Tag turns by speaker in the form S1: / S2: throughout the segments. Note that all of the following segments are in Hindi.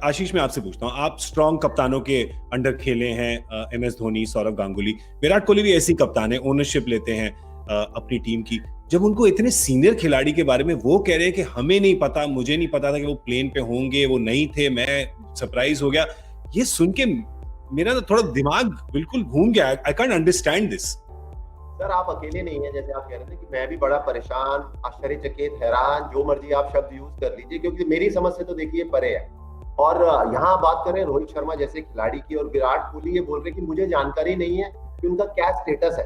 S1: आशीष मैं आपसे पूछता हूँ, आप स्ट्रॉन्ग कप्तानों के अंडर खेले हैं, MS धोनी, सौरव गांगुली, विराट कोहली भी ऐसी कप्तान है, ओनरशिप लेते हैं अपनी टीम की। जब उनको इतने सीनियर खिलाड़ी के बारे में वो कह रहे हैं कि हमें नहीं पता, मुझे नहीं पता था कि वो प्लेन पे होंगे, वो नहीं थे, मैं सरप्राइज हो गया, ये सुन के मेरा तो थोड़ा दिमाग बिल्कुल घूम गया। I can't understand this.
S2: Sir आप अकेले नहीं हैं, जैसे आप कह रहे थे कि मैं भी बड़ा परेशान, आश्चर्यचकित, हैरान, जो मर्जी आप शब्द यूज कर लीजिए, क्योंकि मेरी समझ से तो देखिए परे है। और यहाँ बात करें रोहित शर्मा जैसे खिलाड़ी की, और विराट कोहली ये बोल रहे कि मुझे जानकारी नहीं है कि उनका क्या स्टेटस है,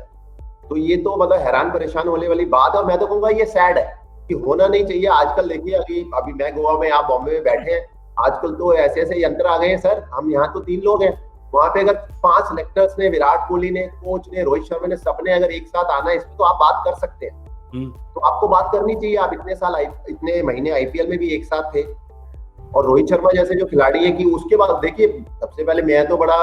S2: तो ये तो मतलब हैरान परेशान होने वाली बात है। और मैं तो कहूंगा ये सैड है कि होना नहीं चाहिए। आजकल देखिए, अभी मैं गोवा में, आप बॉम्बे में बैठे हैं, आजकल तो ऐसे ऐसे यंत्र आ गए हैं सर। हम यहाँ तो 3 लोग हैं, वहां पे अगर 5 सेलेक्टर्स ने, विराट कोहली ने, कोच ने, रोहित शर्मा ने, सबने अगर एक साथ आना है, इसमें तो आप बात कर सकते हैं। तो आपको बात करनी चाहिए। आप इतने साल, इतने महीने IPL में भी एक साथ थे। और रोहित शर्मा जैसे जो खिलाड़ी है, कि उसके बाद देखिए, सबसे पहले मैं तो बड़ा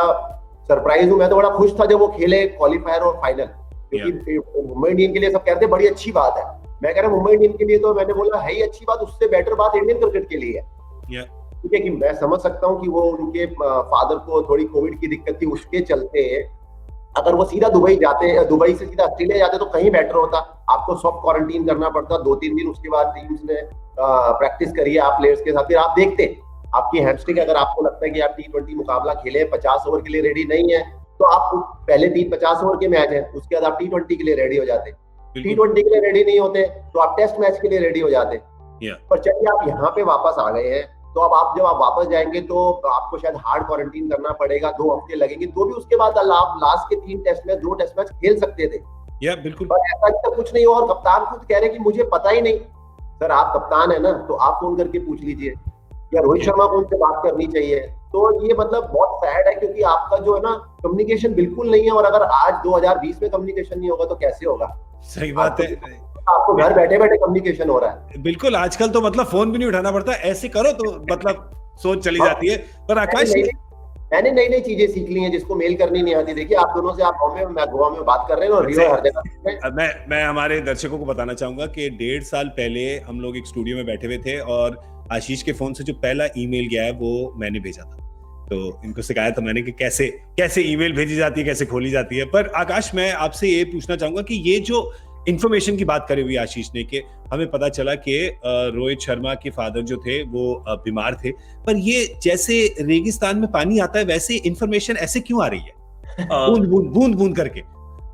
S2: सरप्राइज हूँ, मैं तो बड़ा खुश था जब वो खेले क्वालिफायर और फाइनल, क्योंकि मुंबई इंडियन के लिए सब कहते हैं बड़ी अच्छी बात है। मैं कह रहा हूँ मुंबई इंडियन के लिए तो मैंने बोला है ही अच्छी बात, उससे बेटर बात इंडियन क्रिकेट के लिए है। ठीक है, कि मैं समझ सकता हूँ कि वो उनके फादर को थोड़ी कोविड की दिक्कत थी, उसके चलते अगर वो सीधा दुबई जाते, दुबई से सीधा ऑस्ट्रेलिया जाते तो कहीं बेटर होता। आपको सॉफ्ट क्वारंटीन करना पड़ता 2-3 दिन, उसके बाद टीम्स ने प्रैक्टिस करी है आप प्लेयर्स के साथ, फिर आप देखते आपकी हैमस्ट्रिंग, अगर आपको लगता है कि आप T20 मुकाबला खेले, 50 ओवर के लिए रेडी नहीं है, तो आप पहले 3 50 ओवर के मैच है, उसके बाद आप T20 के लिए रेडी हो जाते। T20 के लिए रेडी नहीं होते तो आप टेस्ट मैच के लिए रेडी हो जाते। पर चलिए आप यहाँ पे वापस आ गए हैं, तो अब जब आप वापस जाएंगे तो आपको शायद हार्ड क्वारंटीन करना पड़ेगा, 2 हफ्ते लगेंगे, तो भी उसके बाद आप लास्ट के 3 टेस्ट मैच, 2 टेस्ट मैच खेल सकते थे।
S1: बिल्कुल।
S2: पर ऐसा तो कुछ नहीं। और कप्तान खुद कह रहे कि मुझे पता ही नहीं। सर आप कप्तान है ना, तो आप फोन करके पूछ लीजिए, या रोहित शर्मा को उनसे बात करनी चाहिए। तो ये मतलब बहुत सैड है, क्योंकि आपका जो है ना कम्युनिकेशन बिल्कुल नहीं है। और अगर आज 2020 में कम्युनिकेशन नहीं होगा तो कैसे होगा?
S1: सही बात है,
S2: आपको घर बैठे बैठे कम्युनिकेशन हो रहा है।
S1: बिल्कुल, आजकल तो मतलब फोन भी नहीं उठाना पड़ता, ऐसे करो तो मतलब सोच चली जाती है। पर आकाश,
S2: मैंने नई नई चीजें सीख ली हैं जिसको मेल करनी नहीं आती। देखिए आप दोनों से, आप बॉम्बे में, मैं गोवा में बात कर रहे हैं, और रियो हर जगह।
S1: मैं हमारे दर्शकों को बताना चाहूंगा कि 1.5 साल पहले हम लोग एक स्टूडियो में बैठे हुए थे, और आशीष के फोन से जो पहला ईमेल गया है वो मैंने भेजा था। तो इनको सिखाया था मैंने कि कैसे ईमेल भेजी जाती है, कैसे खोली जाती है। पर आकाश, मैं आपसे ये पूछना चाहूंगा कि ये जो इन्फॉर्मेशन की बात करी हुई आशीष ने, कि हमें पता चला कि रोहित शर्मा के फादर जो थे वो बीमार थे, पर ये जैसे रेगिस्तान में पानी आता है वैसे इन्फॉर्मेशन ऐसे क्यों आ रही है, बूंद बूंद करके?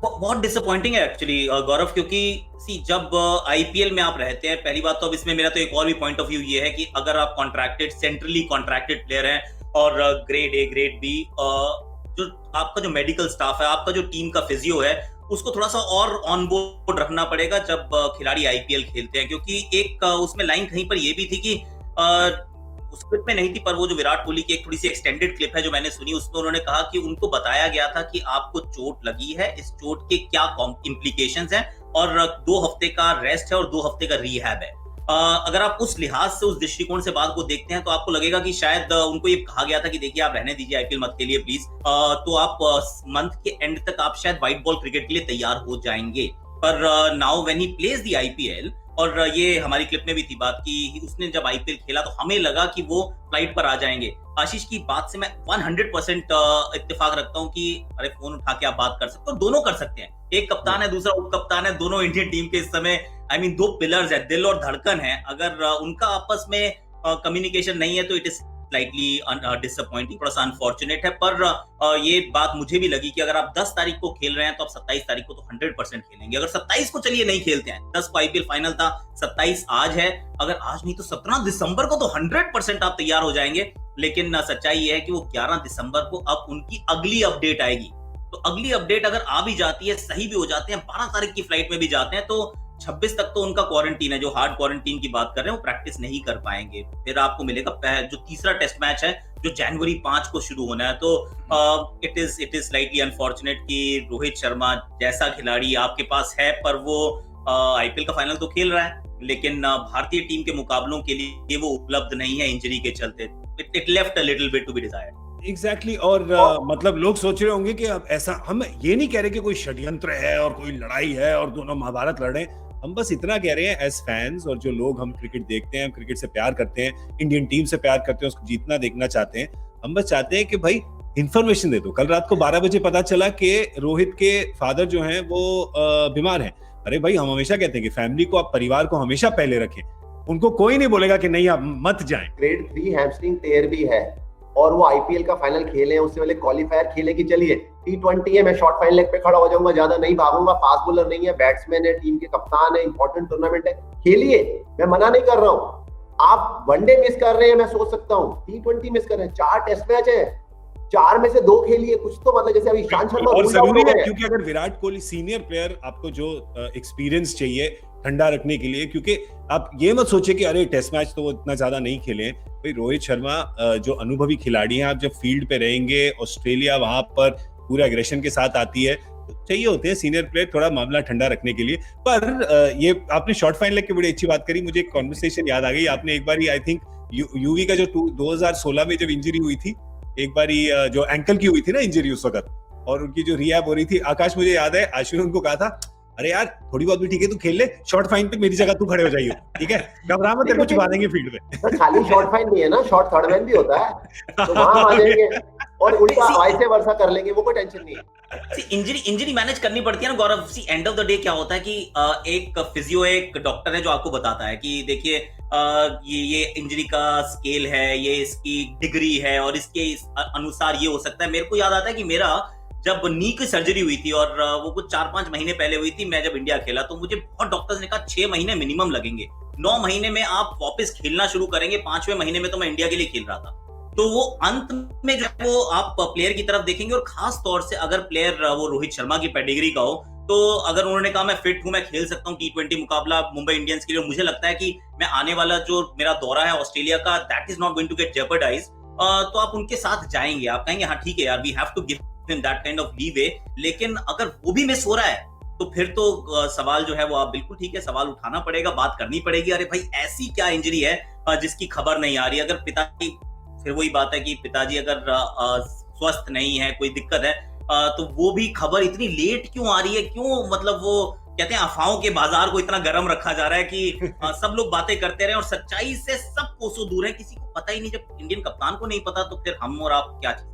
S3: बहुत डिसअपॉइंटिंग है एक्चुअली गौरव, क्योंकि जब IPL में आप रहते हैं, पहली बात तो अब इसमें मेरा तो एक और भी पॉइंट ऑफ व्यू ये है कि अगर आप सेंट्रली कॉन्ट्रैक्टेड प्लेयर हैं, और ग्रेड A ग्रेड B, जो आपका जो मेडिकल स्टाफ है, आपका जो टीम का फिजियो है, उसको थोड़ा सा और ऑन बोर्ड रखना पड़ेगा जब खिलाड़ी IPL खेलते हैं। क्योंकि एक उसमें लाइन कहीं पर ये भी थी कि उस क्लिप में नहीं थी, पर वो जो विराट कोहली की एक थोड़ी सी एक्सटेंडेड क्लिप है जो मैंने सुनी, उसमें उन्होंने कहा कि उनको बताया गया था कि आपको चोट लगी है, इस चोट के क्या इम्प्लीकेशंस हैं, और 2 हफ्ते का रेस्ट है और 2 हफ्ते का रिहैब है। अगर आप उस लिहाज से, उस दृष्टिकोण से बात को देखते हैं, तो आपको लगेगा कि शायद उनको ये कहा गया था कि देखिए आप रहने दीजिए, IPL मत खेलिए प्लीज, तो आप मंथ के एंड तक आप शायद व्हाइट बॉल क्रिकेट के लिए तैयार हो जाएंगे। पर now when he plays the IPL, और ये हमारी क्लिप में भी थी बात कि उसने जब IPL खेला तो हमें लगा कि वो फ्लाइट पर आ जाएंगे। आशीष की बात से मैं 100% इत्तेफाक रखता हूँ कि अरे फोन उठा के आप बात कर सकते हो, दोनों कर सकते हैं। एक कप्तान है, दूसरा उप कप्तान है, दोनों इंडियन टीम के इस समय 2 पिलर्स है, दिल और धड़कन है। अगर उनका आपस में कम्युनिकेशन नहीं है तो इट इज स्लाइटली डिसअपॉइंटिंग, थोड़ा सा अनफॉर्चुनेट है। पर ये बात मुझे भी लगी कि अगर आप 10 तारीख को खेल रहे हैं तो आप 27 तारीख को तो 100% खेलेंगे। अगर 27 को चलिए नहीं खेलते हैं, 10 को IPL फाइनल था, 27 आज है, अगर आज नहीं तो 17 दिसंबर को तो 100% आप तैयार हो जाएंगे। लेकिन सच्चाई ये है कि वो 11 दिसंबर को अब उनकी अगली अपडेट आएगी। तो अगली अपडेट अगर आ भी जाती है, सही भी हो जाते हैं, 12 तारीख की फ्लाइट में भी जाते हैं, तो 26 तक तो उनका क्वारंटीन है, जो हार्ड क्वारंटीन की बात कर रहे हैं, वो प्रैक्टिस नहीं कर पाएंगे। फिर आपको मिलेगा जो तीसरा टेस्ट मैच है जो जनवरी 5 को शुरू होना है। तो इट इज स्लाइटली अनफॉर्चुनेट कि रोहित शर्मा जैसा खिलाड़ी आपके पास है, पर वो IPL का फाइनल तो खेल रहा है, लेकिन भारतीय टीम के मुकाबलों के लिए वो उपलब्ध नहीं है इंजरी के चलते। It left a little bit to be desired.
S1: Exactly. और मतलब लोग सोच रहे होंगे कि अब ऐसा, हम ये नहीं कह रहे कि कोई षड्यंत्र है और कोई लड़ाई है और दोनों महाभारत लड़ रहे हैं, हम बस इतना कह रहे हैं एज फैंस, और जो लोग हम क्रिकेट देखते हैं, हम क्रिकेट से प्यार करते हैं, इंडियन टीम से प्यार करते हैं, उसको जीतना देखना चाहते हैं, हम बस चाहते हैं कि भाई इंफॉर्मेशन दे दो। कल रात को 12 बजे पता चला कि रोहित के फादर जो हैं वो बीमार हैं। अरे भाई, हम हमेशा कहते हैं कि फैमिली को, आप परिवार को हमेशा पहले रखें, उनको कोई नहीं बोलेगा कि नहीं आप मत जाएं।
S2: ग्रेड 3 हैमस्ट्रिंग टेयर भी है और वो आईपीएल का फाइनल खेले हैं, उससे पहले क्वालिफायर खेले कि चलिए T20 है, मैं शॉर्ट फाइनल लेग पे खड़ा हो जाऊंगा, ज्यादा नहीं भागूंगा, फास्ट बॉलर नहीं है, बैट्समैन है, टीम के कप्तान है, इंपॉर्टेंट टूर्नामेंट है, खेलिए, मैं मना नहीं कर रहा हूँ। आप वनडे मिस कर रहे हैं, मैं सोच सकता हूँ, T20 मिस कर रहे हैं, 4 टेस्ट मैच है, 4 में से 2 खेलिए, कुछ तो मतलब जैसे अभी ईशांत शर्मा
S1: और जरूरी है, क्योंकि अगर विराट कोहली सीनियर प्लेयर, आपको जो एक्सपीरियंस चाहिए ठंडा रखने के लिए, क्योंकि आप ये मत सोचिए कि अरे टेस्ट मैच तो वो इतना ज्यादा नहीं खेले। भाई रोहित शर्मा जो अनुभवी खिलाड़ी हैं, आप जब फील्ड पे रहेंगे, ऑस्ट्रेलिया वहां पर पूरे एग्रेशन के साथ आती है, तो चाहिए होते हैं सीनियर प्लेयर थोड़ा मामला ठंडा रखने के लिए। पर ये आपने शॉर्ट फाइनल की बड़ी अच्छी बात करी, मुझे एक कॉन्वर्सेशन याद आ गई। आपने एक बार आई थिंक यूवी का जो 2016 में जब इंजरी हुई थी, एक बार जो एंकल की हुई थी ना इंजरी उस वक्त, और उनकी जो रिहैब हो रही थी, आकाश मुझे याद है आशु ने उनको कहा था, अरे यार थोड़ी बहुत भी ठीक है, तू खेल ले, शॉर्ट फाइन पे मेरी जगह तू खड़े हो जाइए, ठीक है, घबरा मत, तेरे को छुपा देंगे फील्ड में।
S2: खाली शॉर्ट फाइन नहीं है ना, शॉर्ट थर्ड मैन भी होता है, तो वहां आ जाएंगे और उल्टा वाइस वर्सा कर लेंगे, वो कोई टेंशन नहीं है।
S3: इंजरी मैनेज करनी पड़ती है ना गौरव। सी एंड ऑफ द डे क्या होता है कि एक फिजियो, एक डॉक्टर है जो आपको बताता है कि देखिए ये इंजरी का स्केल है, ये इसकी डिग्री है और इसके अनुसार ये हो सकता है। मेरे को याद आता है कि मेरा जब नी की सर्जरी हुई थी और वो कुछ 4-5 महीने पहले हुई थी, मैं जब इंडिया खेला तो मुझे बहुत डॉक्टर्स ने कहा 6 महीने मिनिमम लगेंगे, 9 महीने में आप वापस खेलना शुरू करेंगे, 5वें महीने में तो मैं इंडिया के लिए खेल रहा था। तो वो अंत में जो है वो आप प्लेयर की तरफ देखेंगे, और खास तौर से अगर प्लेयर वो रोहित शर्मा की पेडिग्री का हो, तो अगर उन्होंने कहा मैं फिट हूं, मैं खेल सकता हूं T20 मुकाबला मुंबई इंडियंस के लिए, मुझे लगता है कि मैं आने वाला जो मेरा दौरा है ऑस्ट्रेलिया का, that is not going to get jeopardised, तो आप उनके साथ जाएंगे, आप कहेंगे हाँ ठीक है यार, we have to give him that kind of leeway. लेकिन अगर वो भी मिस हो रहा है तो फिर तो सवाल जो है वो, आप बिल्कुल ठीक है, सवाल उठाना पड़ेगा, बात करनी पड़ेगी, अरे भाई ऐसी क्या इंजरी है जिसकी खबर नहीं आ रही। अगर पिताजी, फिर वही बात है कि पिताजी अगर स्वस्थ नहीं है, कोई दिक्कत है, तो वो भी खबर इतनी लेट क्यों आ रही है, क्यों, मतलब वो कहते हैं अफवाहों के बाजार को इतना गर्म रखा जा रहा है कि सब लोग बातें करते रहे और सच्चाई से सब कोसों दूर है, किसी को पता ही नहीं। जब इंडियन कप्तान को नहीं पता तो फिर हम और आप क्या चीज।